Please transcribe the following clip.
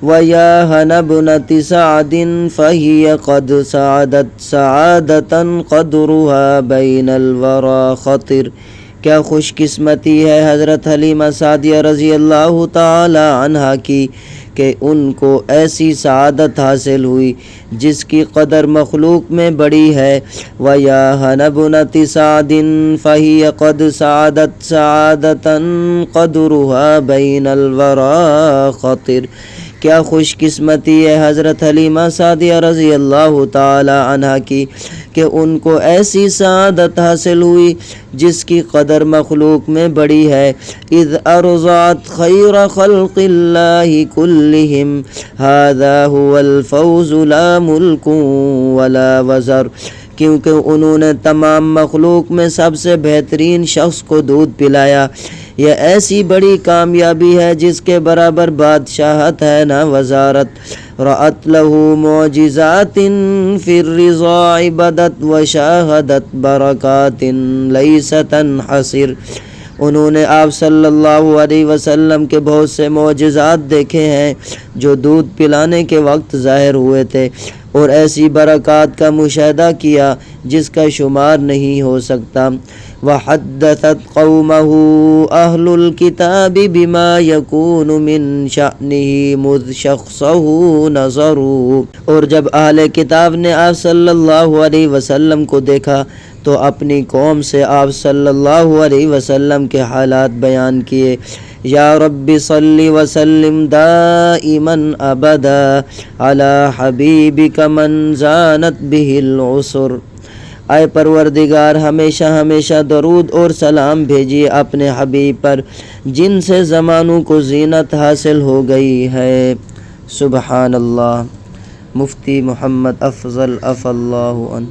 وَيَا هَنَ ابْنَةِ سَعْدٍ فَهِيَ قَدْ سَعَدَتْ سَعَادَةً قَدْرُهَا بَيْنَ الْوَرَى خَطِرٍ۔ کیا خوش قسمتی ہے حضرت حلیمہ سعدیہ رضی اللہ تعالی عنہا کی کہ ان کو ایسی سعادت حاصل ہوئی جس کی قدر مخلوق میں بڑی ہے۔ وَيَا هَنَ ابْنَةِ سَعْدٍ فَهِيَ قَدْ سَعَدَتْ سَعَادَةً قَدْرُهَا بَيْنَ الْوَرَى خَطِرٍ۔ کیا خوش قسمتی ہے حضرت حلیمہ سعدیہ رضی اللہ تعالی عنہا کی کہ ان کو ایسی سعادت حاصل ہوئی جس کی قدر مخلوق میں بڑی ہے۔ اذ ارضعت خیر خلق اللہ کلہم ھذا هو الفوز لا ملک ولا وزر۔ کیونکہ انہوں نے تمام مخلوق میں سب سے بہترین شخص کو دودھ پلایا، یہ ایسی بڑی کامیابی ہے جس کے برابر بادشاہت ہے نہ وزارت۔ رأت له معجزات فی الرضاع بدت وشاہدت برکات لیس تنحصر۔ انہوں نے آپ صلی اللہ علیہ وسلم کے بہت سے معجزات دیکھے ہیں جو دودھ پلانے کے وقت ظاہر ہوئے تھے، اور ایسی برکات کا مشاہدہ کیا جس کا شمار نہیں ہو سکتا۔ وحدثت قومه اہل الکتاب بما یکون من شأنہ مذ شخصہ نظروا۔ اور جب اہل کتاب نے آپ صلی اللہ علیہ وسلم کو دیکھا تو اپنی قوم سے آپ صلی اللہ علیہ وسلم کے حالات بیان کیے۔ یا رب صلی وسلم دائما ابدا علی حبیبک من زانت بہ العسر۔ اے پروردگار ہمیشہ ہمیشہ درود اور سلام بھیجیے اپنے حبیب پر جن سے زمانوں کو زینت حاصل ہو گئی ہے۔ سبحان اللہ۔ مفتی محمد افضل عفا اللہ عنہ۔